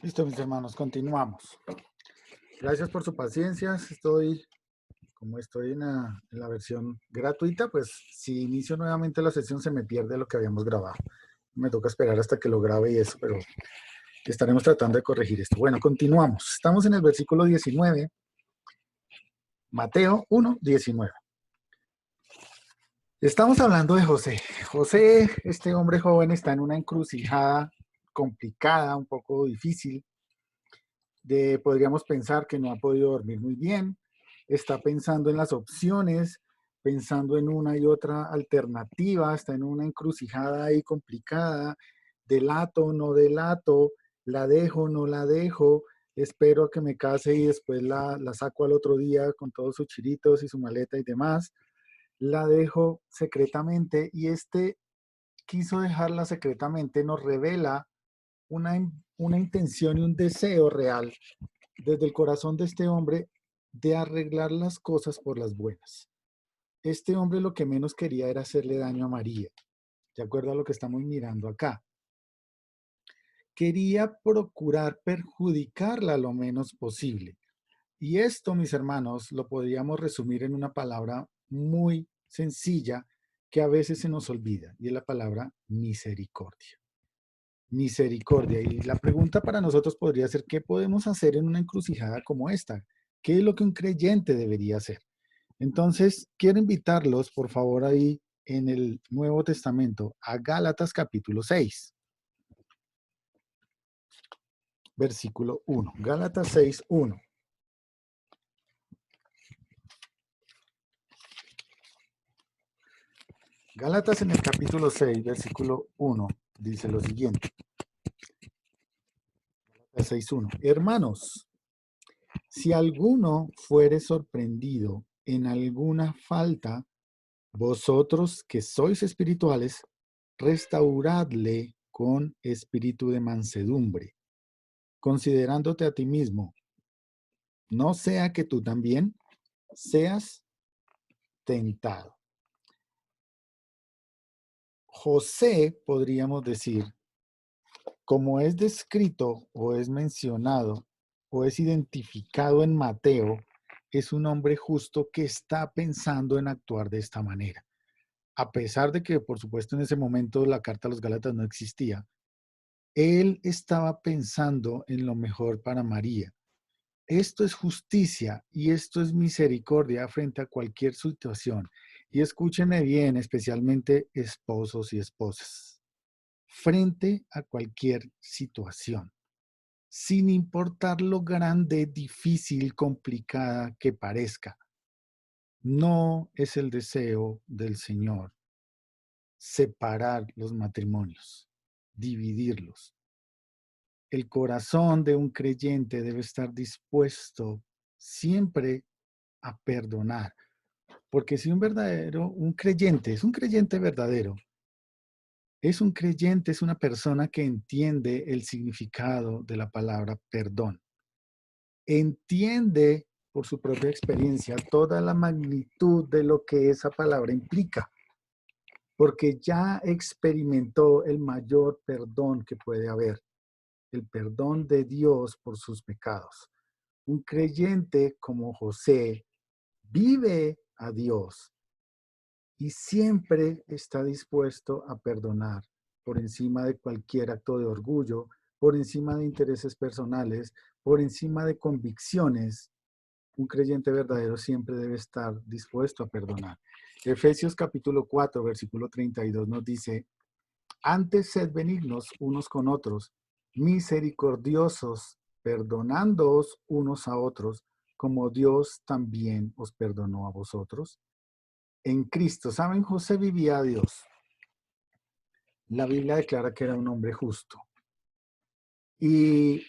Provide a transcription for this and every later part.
Listo, mis hermanos, continuamos. Gracias por su paciencia. Como estoy en la versión gratuita, pues si inicio nuevamente la sesión se me pierde lo que habíamos grabado. Me toca esperar hasta que lo grabe y eso, pero estaremos tratando de corregir esto. Bueno, continuamos. Estamos en el versículo 19, Mateo 1:19. Estamos hablando de José. José, este hombre joven, está en una encrucijada complicada, un poco difícil. Podríamos pensar que no ha podido dormir muy bien, está pensando en las opciones, pensando en una y otra alternativa, está en una encrucijada ahí complicada, delato, no delato, la dejo, no la dejo, espero a que me case y después la saco al otro día con todos sus chiritos y su maleta y demás, la dejo secretamente y este quiso dejarla secretamente, nos revela una intención y un deseo real desde el corazón de este hombre de arreglar las cosas por las buenas. Este hombre lo que menos quería era hacerle daño a María, de acuerdo a lo que estamos mirando acá. Quería procurar perjudicarla lo menos posible. Y esto, mis hermanos, lo podríamos resumir en una palabra muy sencilla que a veces se nos olvida, y es la palabra misericordia. Misericordia. Y la pregunta para nosotros podría ser, ¿qué podemos hacer en una encrucijada como esta? ¿Qué es lo que un creyente debería hacer? Entonces, quiero invitarlos, por favor, ahí en el Nuevo Testamento, a Gálatas capítulo 6, versículo 1. Gálatas 6, 1. Gálatas en el capítulo 6, versículo 1, dice lo siguiente. Gálatas 6, 1. Hermanos, si alguno fuere sorprendido en alguna falta, vosotros que sois espirituales, restauradle con espíritu de mansedumbre, considerándote a ti mismo, no sea que tú también seas tentado. José, podríamos decir, como es descrito o es mencionado o es identificado en Mateo, es un hombre justo que está pensando en actuar de esta manera. A pesar de que, por supuesto, en ese momento la carta a los Gálatas no existía, él estaba pensando en lo mejor para María. Esto es justicia y esto es misericordia frente a cualquier situación. Y escúchenme bien, especialmente esposos y esposas. Frente a cualquier situación, sin importar lo grande, difícil, complicada que parezca, no es el deseo del Señor separar los matrimonios, dividirlos. El corazón de un creyente debe estar dispuesto siempre a perdonar. Porque si un creyente, es un creyente verdadero, es un creyente, es una persona que entiende el significado de la palabra perdón. Entiende por su propia experiencia toda la magnitud de lo que esa palabra implica, porque ya experimentó el mayor perdón que puede haber, el perdón de Dios por sus pecados. Un creyente como José vive a Dios y siempre está dispuesto a perdonar por encima de cualquier acto de orgullo, por encima de intereses personales, por encima de convicciones. Un creyente verdadero siempre debe estar dispuesto a perdonar. Efesios capítulo 4, versículo 32 nos dice, antes sed benignos unos con otros, misericordiosos, perdonándoos unos a otros, como Dios también os perdonó a vosotros. En Cristo, ¿saben? José vivía a Dios. La Biblia declara que era un hombre justo. Y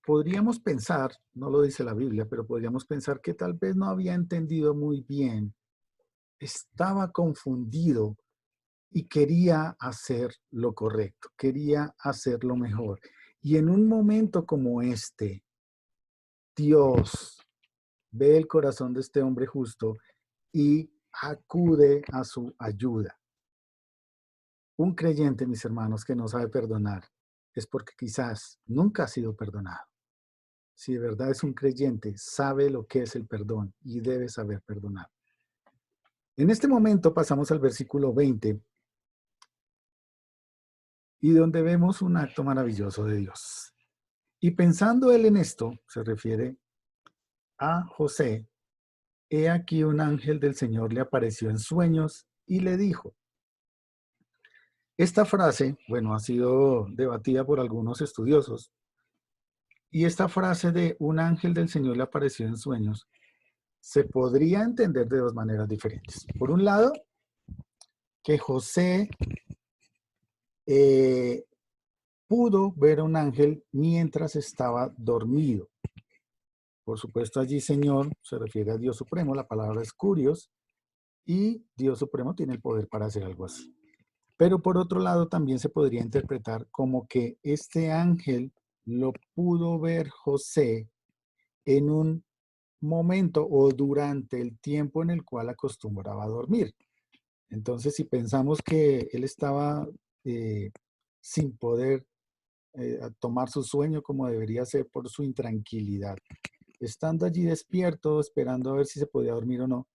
podríamos pensar, no lo dice la Biblia, pero podríamos pensar que tal vez no había entendido muy bien, estaba confundido y quería hacer lo correcto, quería hacer lo mejor. Y en un momento como este, Dios ve el corazón de este hombre justo y acude a su ayuda. Un creyente, mis hermanos, que no sabe perdonar, es porque quizás nunca ha sido perdonado. Si de verdad es un creyente, sabe lo que es el perdón y debe saber perdonar. En este momento pasamos al versículo 20 y donde vemos un acto maravilloso de Dios. Y pensando él en esto, se refiere a José, he aquí un ángel del Señor le apareció en sueños y le dijo. Esta frase, bueno, ha sido debatida por algunos estudiosos. Y esta frase de un ángel del Señor le apareció en sueños se podría entender de dos maneras diferentes. Por un lado, que José eh, pudo ver a un ángel mientras estaba dormido. Por supuesto, allí Señor se refiere a Dios Supremo, la palabra es curios, y Dios Supremo tiene el poder para hacer algo así. Pero por otro lado, también se podría interpretar como que este ángel lo pudo ver José en un momento o durante el tiempo en el cual acostumbraba a dormir. Entonces, si pensamos que él estaba sin poder tomar su sueño como debería ser por su intranquilidad, estando allí despierto, esperando a ver si se podía dormir o no,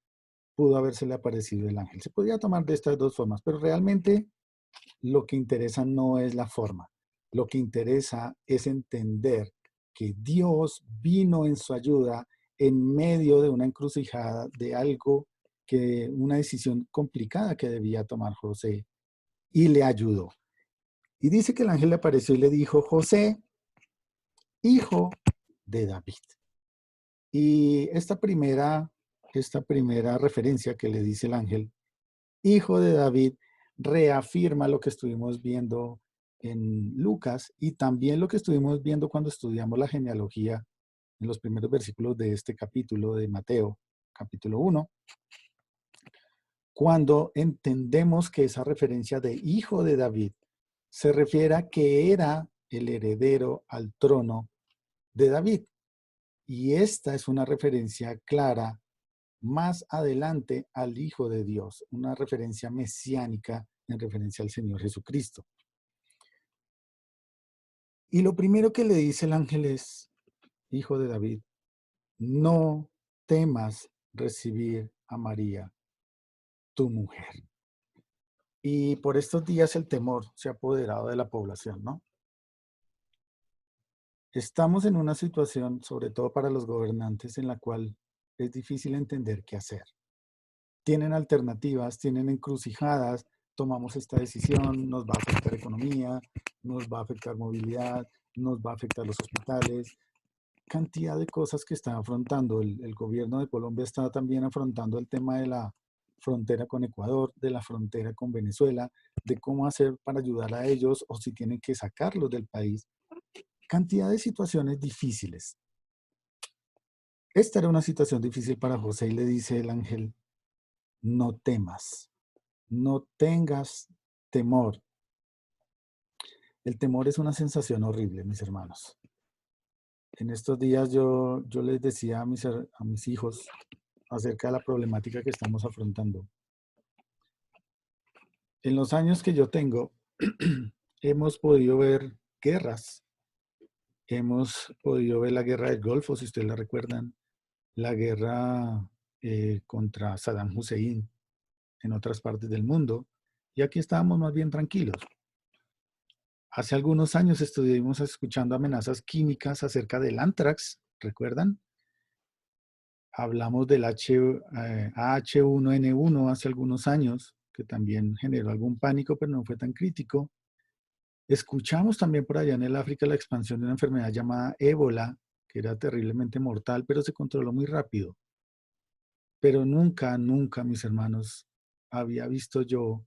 pudo habérsele aparecido el ángel. Se podía tomar de estas dos formas, pero realmente lo que interesa no es la forma. Lo que interesa es entender que Dios vino en su ayuda en medio de una encrucijada de algo que, una decisión complicada que debía tomar José, y le ayudó. Y dice que el ángel le apareció y le dijo, José, hijo de David. Y esta primera referencia que le dice el ángel, hijo de David, reafirma lo que estuvimos viendo en Lucas y también lo que estuvimos viendo cuando estudiamos la genealogía en los primeros versículos de este capítulo de Mateo, capítulo 1, cuando entendemos que esa referencia de hijo de David se refiere a que era el heredero al trono de David. Y esta es una referencia clara más adelante al Hijo de Dios, una referencia mesiánica en referencia al Señor Jesucristo. Y lo primero que le dice el ángel es, Hijo de David, no temas recibir a María, tu mujer. Y por estos días el temor se ha apoderado de la población, ¿no? Estamos en una situación, sobre todo para los gobernantes, en la cual es difícil entender qué hacer. Tienen alternativas, tienen encrucijadas, tomamos esta decisión, nos va a afectar economía, nos va a afectar movilidad, nos va a afectar los hospitales, cantidad de cosas que está afrontando. El gobierno de Colombia está también afrontando el tema de la frontera con Ecuador, de la frontera con Venezuela, de cómo hacer para ayudar a ellos o si tienen que sacarlos del país. Cantidad de situaciones difíciles. Esta era una situación difícil para José y le dice el ángel, no temas, no tengas temor. El temor es una sensación horrible, mis hermanos. En estos días yo les decía a mis hijos acerca de la problemática que estamos afrontando. En los años que yo tengo, hemos podido ver guerras. Hemos podido ver la guerra del Golfo, si ustedes la recuerdan, la guerra contra Saddam Hussein en otras partes del mundo. Y aquí estábamos más bien tranquilos. Hace algunos años estuvimos escuchando amenazas químicas acerca del anthrax, ¿recuerdan? Hablamos del H1N1 hace algunos años, que también generó algún pánico, pero no fue tan crítico. Escuchamos también por allá en el África la expansión de una enfermedad llamada ébola, que era terriblemente mortal, pero se controló muy rápido. Pero nunca, nunca, mis hermanos, había visto yo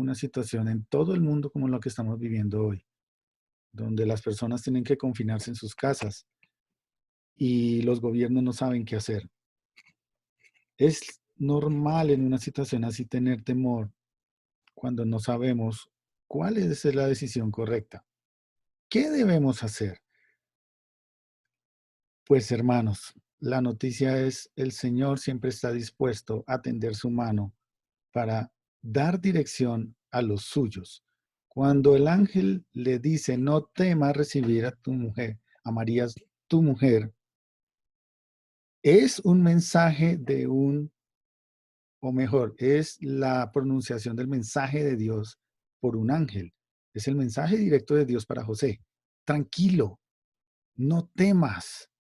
una situación en todo el mundo como la que estamos viviendo hoy, donde las personas tienen que confinarse en sus casas y los gobiernos no saben qué hacer. Es normal en una situación así tener temor cuando no sabemos cuál es la decisión correcta. ¿Qué debemos hacer? Pues hermanos, la noticia es el Señor siempre está dispuesto a tender su mano para dar dirección a los suyos. Cuando el ángel le dice, no temas recibir a tu mujer, a María, tu mujer, es un mensaje de o mejor, es la pronunciación del mensaje de Dios por un ángel. Es el mensaje directo de Dios para José. Tranquilo, no temas.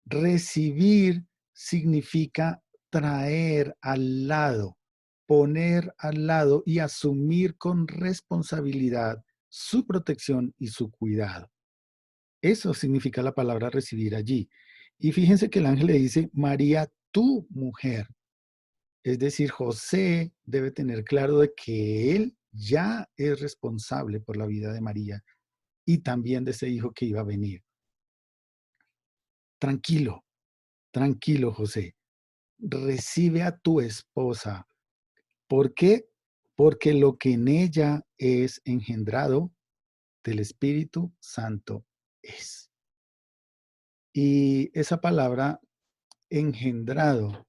Recibir significa traer al lado, poner al lado y asumir con responsabilidad su protección y su cuidado. Eso significa la palabra recibir allí. Y fíjense que el ángel le dice, María, tu mujer. Es decir, José debe tener claro de que él ya es responsable por la vida de María y también de ese hijo que iba a venir. Tranquilo, tranquilo, José. Recibe a tu esposa. ¿Por qué? Porque lo que en ella es engendrado del Espíritu Santo es. Y esa palabra engendrado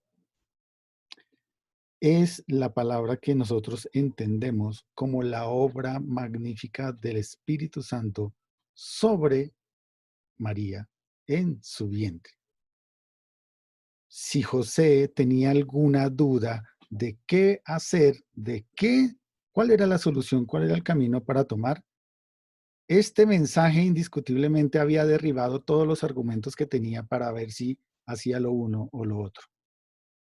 es la palabra que nosotros entendemos como la obra magnífica del Espíritu Santo sobre María en su vientre. Si José tenía alguna duda de qué hacer, cuál era la solución, cuál era el camino para tomar, este mensaje indiscutiblemente había derribado todos los argumentos que tenía para ver si hacía lo uno o lo otro.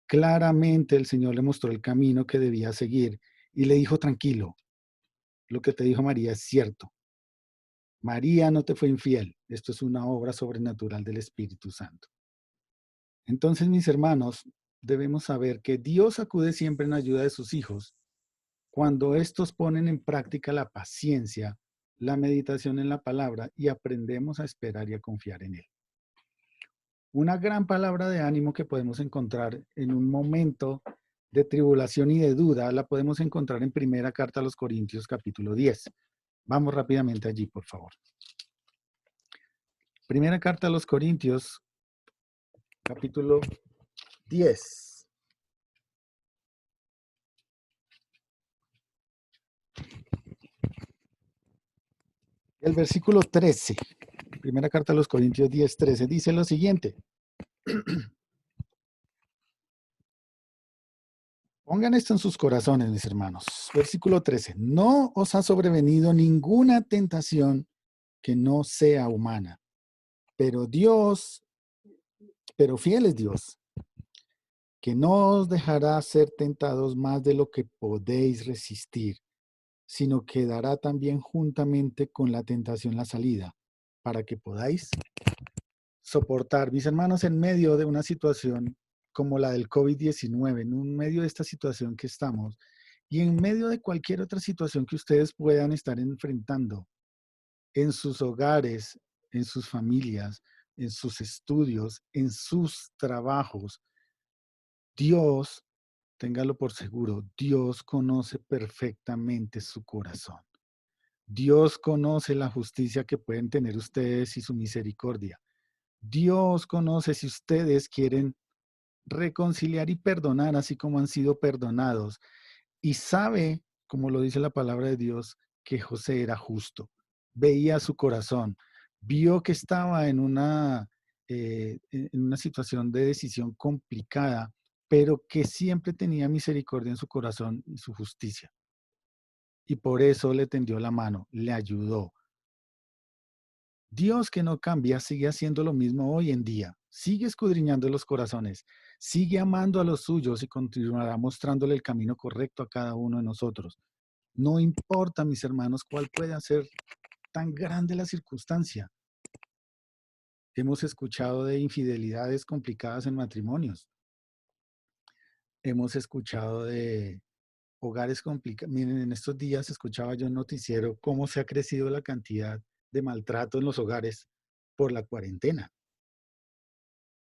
Claramente el Señor le mostró el camino que debía seguir y le dijo, tranquilo, lo que te dijo María es cierto. María no te fue infiel. Esto es una obra sobrenatural del Espíritu Santo. Entonces, mis hermanos, debemos saber que Dios acude siempre en ayuda de sus hijos cuando estos ponen en práctica la paciencia, la meditación en la palabra y aprendemos a esperar y a confiar en Él. Una gran palabra de ánimo que podemos encontrar en un momento de tribulación y de duda la podemos encontrar en Primera Carta a los Corintios capítulo 10. Vamos rápidamente allí, por favor. Primera Carta a los Corintios capítulo 10. El versículo 13. Primera Carta a los Corintios 10, 13 dice lo siguiente. Pongan esto en sus corazones, mis hermanos. Versículo 13. No os ha sobrevenido ninguna tentación que no sea humana, pero fiel es Dios, que no os dejará ser tentados más de lo que podéis resistir, sino que dará también juntamente con la tentación la salida, para que podáis soportar. Mis hermanos, en medio de una situación como la del COVID-19, en medio de esta situación que estamos, y en medio de cualquier otra situación que ustedes puedan estar enfrentando en sus hogares, en sus familias, en sus estudios, en sus trabajos, Dios, téngalo por seguro, Dios conoce perfectamente su corazón. Dios conoce la justicia que pueden tener ustedes y su misericordia. Dios conoce si ustedes quieren reconciliar y perdonar así como han sido perdonados. Y sabe, como lo dice la palabra de Dios, que José era justo. Veía su corazón, vio que estaba en una situación de decisión complicada, pero que siempre tenía misericordia en su corazón y su justicia. Y por eso le tendió la mano, le ayudó. Dios que no cambia sigue haciendo lo mismo hoy en día. Sigue escudriñando los corazones, sigue amando a los suyos y continuará mostrándole el camino correcto a cada uno de nosotros. No importa, mis hermanos, cuál pueda ser tan grande la circunstancia. Hemos escuchado de infidelidades complicadas en matrimonios. Hemos escuchado de hogares complicados. Miren, en estos días escuchaba yo un noticiero cómo se ha crecido la cantidad de maltrato en los hogares por la cuarentena.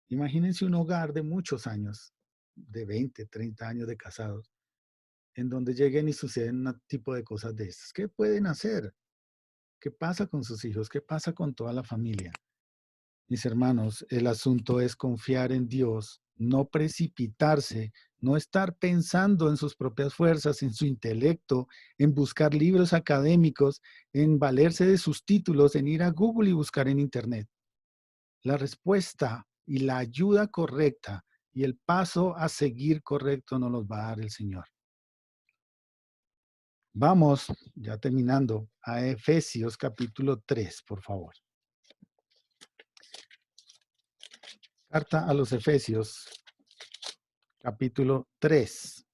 Imagínense un hogar de muchos años, de 20, 30 años de casados, en donde lleguen y suceden un tipo de cosas de estas. ¿Qué pueden hacer? ¿Qué pasa con sus hijos? ¿Qué pasa con toda la familia? Mis hermanos, el asunto es confiar en Dios no precipitarse, no estar pensando en sus propias fuerzas, en su intelecto, en buscar libros académicos, en valerse de sus títulos, en ir a Google y buscar en Internet. La respuesta y la ayuda correcta y el paso a seguir correcto nos los va a dar el Señor. Vamos, ya terminando, a Efesios capítulo 3, por favor. Carta a los Efesios, capítulo 3.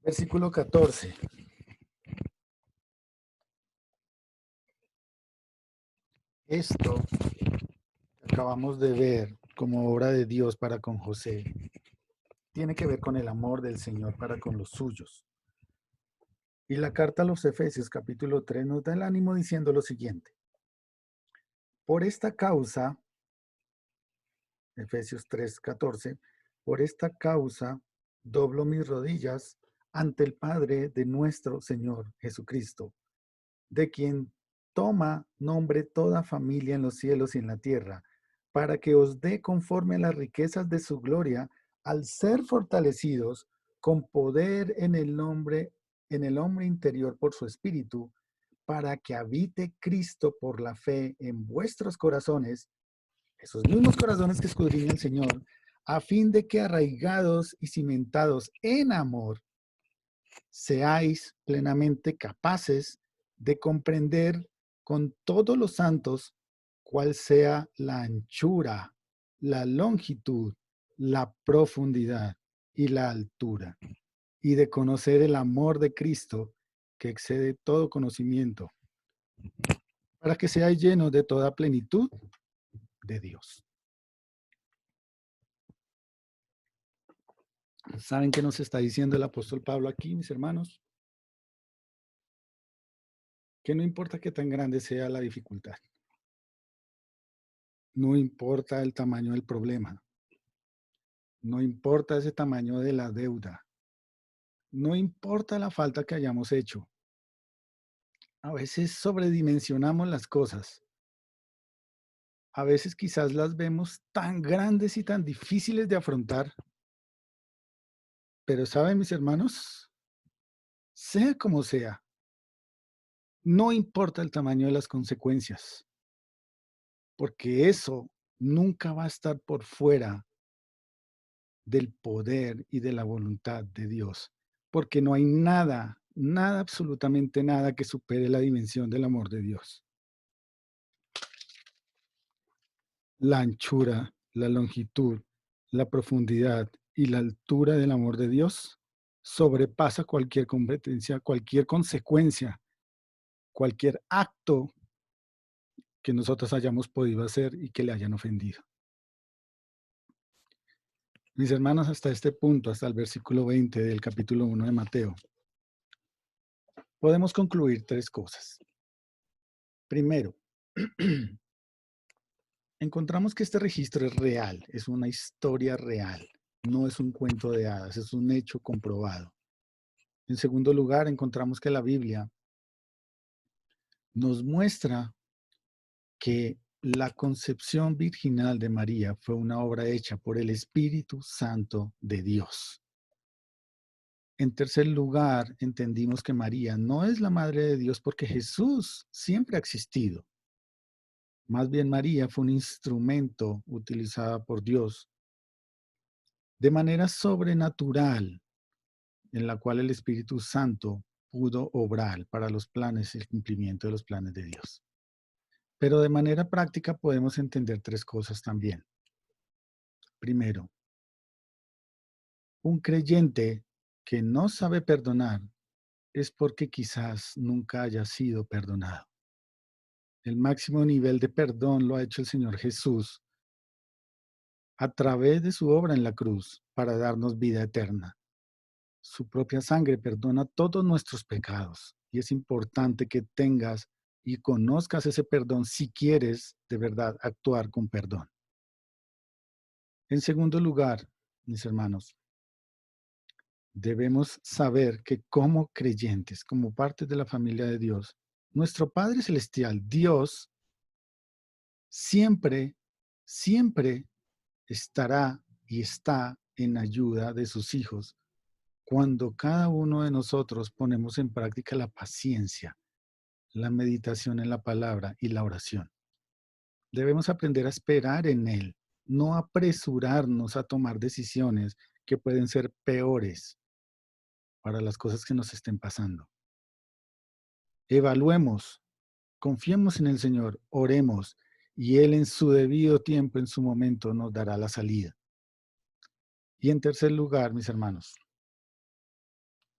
Versículo 14. Esto que acabamos de ver como obra de Dios para con José tiene que ver con el amor del Señor para con los suyos. Y la carta a los Efesios capítulo 3 nos da el ánimo diciendo lo siguiente. Por esta causa, Efesios 3:14, por esta causa doblo mis rodillas ante el Padre de nuestro Señor Jesucristo, de quien toma nombre toda familia en los cielos y en la tierra, para que os dé conforme a las riquezas de su gloria, al ser fortalecidos con poder en el hombre interior por su espíritu, para que habite Cristo por la fe en vuestros corazones, esos mismos corazones que escudriña el Señor, a fin de que arraigados y cimentados en amor, seáis plenamente capaces de comprender con todos los santos cuál sea la anchura, la longitud, la profundidad y la altura, y de conocer el amor de Cristo que excede todo conocimiento, para que seáis llenos de toda plenitud de Dios. ¿Saben qué nos está diciendo el apóstol Pablo aquí, mis hermanos? Que no importa qué tan grande sea la dificultad, no importa el tamaño del problema, no importa ese tamaño de la deuda, no importa la falta que hayamos hecho. A veces sobredimensionamos las cosas. A veces quizás las vemos tan grandes y tan difíciles de afrontar. Pero ¿saben, mis hermanos? Sea como sea, no importa el tamaño de las consecuencias, porque eso nunca va a estar por fuera del poder y de la voluntad de Dios, porque no hay nada, nada, absolutamente nada que supere la dimensión del amor de Dios. La anchura, la longitud, la profundidad y la altura del amor de Dios sobrepasa cualquier competencia, cualquier consecuencia, cualquier acto que nosotros hayamos podido hacer y que le hayan ofendido. Mis hermanos, hasta este punto, hasta el versículo 20 del capítulo 1 de Mateo, podemos concluir tres cosas. Primero, encontramos que este registro es real, es una historia real, no es un cuento de hadas, es un hecho comprobado. En segundo lugar, encontramos que la Biblia nos muestra que la concepción virginal de María fue una obra hecha por el Espíritu Santo de Dios. En tercer lugar, entendimos que María no es la madre de Dios porque Jesús siempre ha existido. Más bien María fue un instrumento utilizado por Dios de manera sobrenatural en la cual el Espíritu Santo pudo obrar para los planes y el cumplimiento de los planes de Dios. Pero de manera práctica podemos entender tres cosas también. Primero, un creyente que no sabe perdonar es porque quizás nunca haya sido perdonado. El máximo nivel de perdón lo ha hecho el Señor Jesús a través de su obra en la cruz para darnos vida eterna. Su propia sangre perdona todos nuestros pecados y es importante que tengas y conozcas ese perdón si quieres de verdad actuar con perdón. En segundo lugar, mis hermanos, Debemos saber que como creyentes, como parte de la familia de Dios, nuestro Padre Celestial, Dios, siempre, siempre estará y está en ayuda de sus hijos cuando cada uno de nosotros ponemos en práctica la paciencia, la meditación en la palabra y la oración. Debemos aprender a esperar en Él, no apresurarnos a tomar decisiones que pueden ser peores para las cosas que nos estén pasando. Evaluemos, confiemos en el Señor, oremos y Él en su debido tiempo, en su momento, nos dará la salida. Y en tercer lugar, mis hermanos,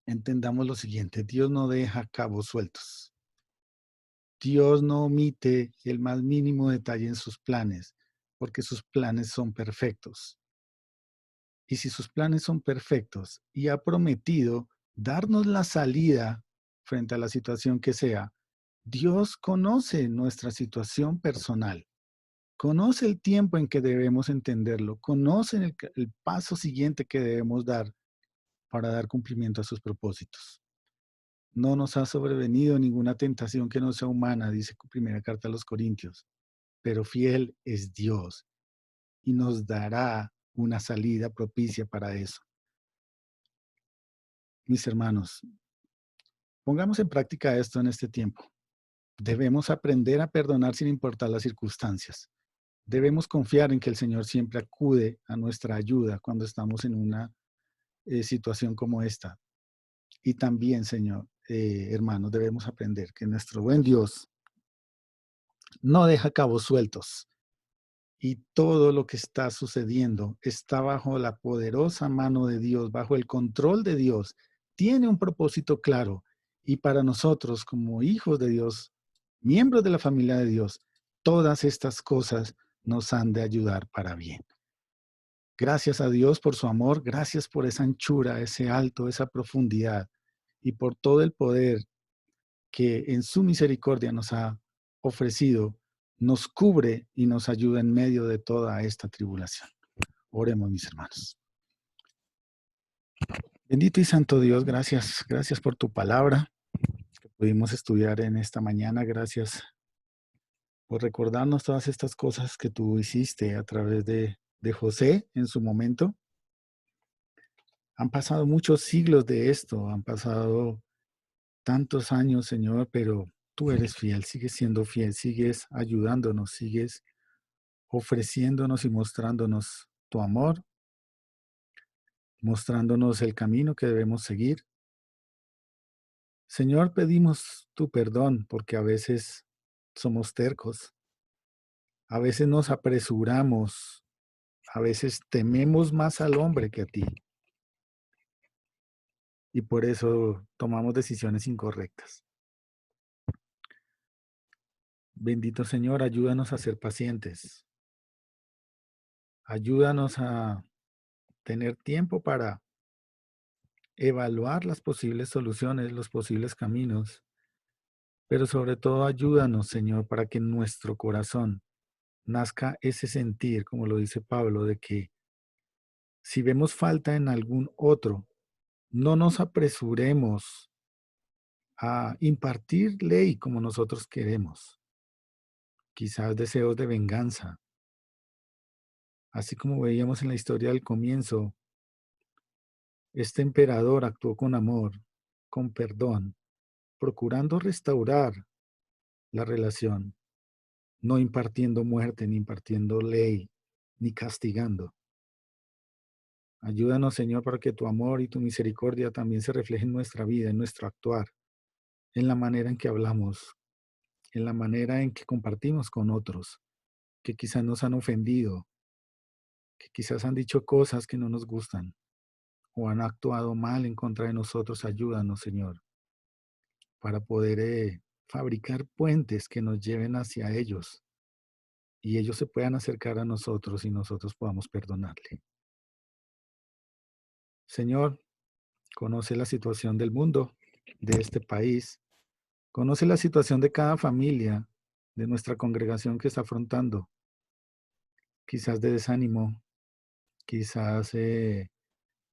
entendamos lo siguiente: Dios no deja cabos sueltos. Dios no omite el más mínimo detalle en sus planes, porque sus planes son perfectos. Y si sus planes son perfectos y ha prometido darnos la salida frente a la situación que sea, Dios conoce nuestra situación personal, conoce el tiempo en que debemos entenderlo, conoce el paso siguiente que debemos dar para dar cumplimiento a sus propósitos. No nos ha sobrevenido ninguna tentación que no sea humana, dice primera carta a los Corintios, pero fiel es Dios y nos dará una salida propicia para eso. Mis hermanos, pongamos en práctica esto en este tiempo. Debemos aprender a perdonar sin importar las circunstancias. Debemos confiar en que el Señor siempre acude a nuestra ayuda cuando estamos en una situación como esta. Y también, Señor, hermanos, debemos aprender que nuestro buen Dios no deja cabos sueltos y todo lo que está sucediendo está bajo la poderosa mano de Dios, bajo el control de Dios. Tiene un propósito claro y para nosotros como hijos de Dios, miembros de la familia de Dios, todas estas cosas nos han de ayudar para bien. Gracias a Dios por su amor, gracias por esa anchura, ese alto, esa profundidad y por todo el poder que en su misericordia nos ha ofrecido, nos cubre y nos ayuda en medio de toda esta tribulación. Oremos, mis hermanos. Bendito y santo Dios, gracias, gracias por tu palabra que pudimos estudiar en esta mañana. Gracias por recordarnos todas estas cosas que tú hiciste a través de José en su momento. Han pasado muchos siglos de esto, han pasado tantos años, Señor, pero tú eres fiel, sigues siendo fiel, sigues ayudándonos, sigues ofreciéndonos y mostrándonos tu amor, mostrándonos el camino que debemos seguir. Señor, pedimos tu perdón porque a veces somos tercos, a veces nos apresuramos, a veces tememos más al hombre que a ti y por eso tomamos decisiones incorrectas. Bendito Señor, ayúdanos a ser pacientes, ayúdanos a tener tiempo para evaluar las posibles soluciones, los posibles caminos, pero sobre todo ayúdanos, Señor, para que en nuestro corazón nazca ese sentir, como lo dice Pablo, de que si vemos falta en algún otro, no nos apresuremos a impartir ley como nosotros queremos, quizás deseos de venganza, así como veíamos en la historia del comienzo. Este emperador actuó con amor, con perdón, procurando restaurar la relación, no impartiendo muerte, ni impartiendo ley, ni castigando. Ayúdanos, Señor, para que tu amor y tu misericordia también se reflejen en nuestra vida, en nuestro actuar, en la manera en que hablamos, en la manera en que compartimos con otros, que quizás nos han ofendido, que quizás han dicho cosas que no nos gustan o han actuado mal en contra de nosotros. Ayúdanos, Señor, para poder fabricar puentes que nos lleven hacia ellos y ellos se puedan acercar a nosotros y nosotros podamos perdonarle. Señor, conoce la situación del mundo, de este país, conoce la situación de cada familia, de nuestra congregación que está afrontando, quizás de desánimo, quizás de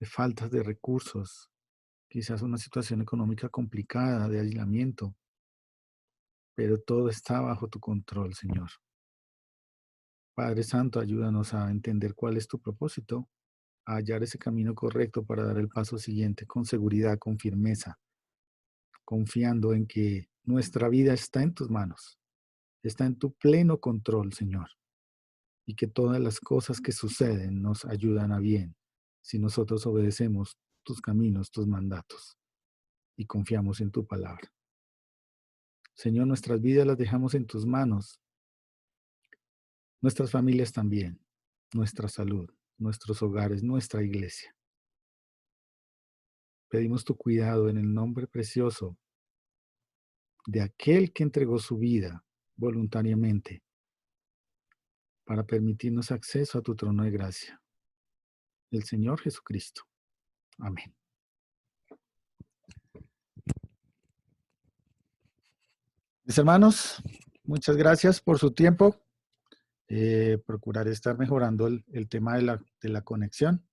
faltas de recursos, quizás una situación económica complicada, de aislamiento, pero todo está bajo tu control, Señor. Padre Santo, ayúdanos a entender cuál es tu propósito, a hallar ese camino correcto para dar el paso siguiente con seguridad, con firmeza, confiando en que nuestra vida está en tus manos, está en tu pleno control, Señor, y que todas las cosas que suceden nos ayudan a bien si nosotros obedecemos tus caminos, tus mandatos y confiamos en tu palabra. Señor, nuestras vidas las dejamos en tus manos, nuestras familias también, nuestra salud, nuestros hogares, nuestra iglesia. Pedimos tu cuidado en el nombre precioso de aquel que entregó su vida voluntariamente para permitirnos acceso a tu trono de gracia, el Señor Jesucristo. Amén. Mis hermanos, muchas gracias por su tiempo. Procuraré estar mejorando el tema de la conexión.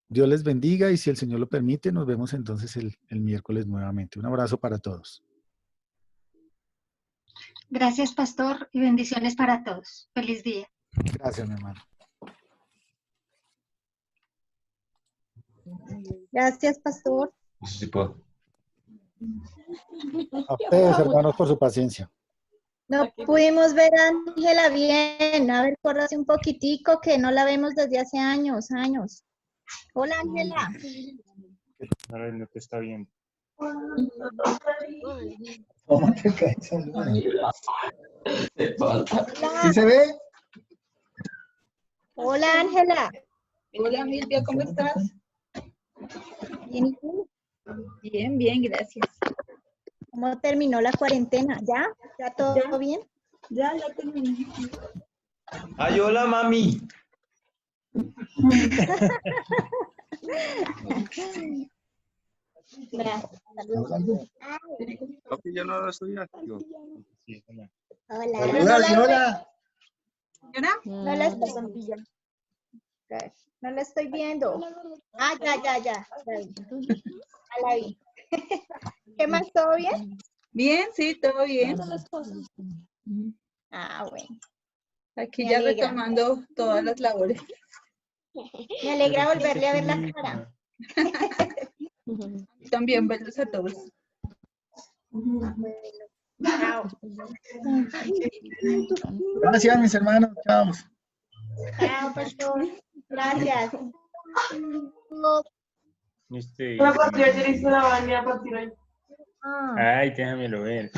Dios les bendiga y si el Señor lo permite, nos vemos entonces el miércoles nuevamente. Un abrazo para todos. Gracias, pastor, y bendiciones para todos. Feliz día. Gracias, mi hermano. Gracias, pastor. Sí puedo. A ustedes, hermanos, por su paciencia. No pudimos ver a Ángela bien. A ver, córrase un poquitico que no la vemos desde hace años. Hola, Ángela. Ahora no te está viendo. ¿Cómo te caes, saluda? Hola. ¿Sí se ve? Hola, Ángela. Hola, Milvia, ¿cómo estás? Bien, ¿y tú? Bien, bien, gracias. ¿Cómo terminó la cuarentena? ¿Ya? ¿Ya todo Ya. bien? Ya terminé. ¡Ay, hola, mami! Papi, yo no estoy activo. Sí, Hola. Hola. No la estoy, no la estoy viendo. Ah, ya. Ya la vi. ¿Qué más? ¿Todo bien? Bien, sí, todo bien. Ah, bueno. Aquí Me ya alegra. retomando todas las labores. Me alegra volverle a ver la cara. También verlos a todos. Chao. Gracias, mis hermanos. Chao. Chao, pastor. Gracias. Este, La partida ya hizo la baña para tirar. Ah. ay, déjamelo ver.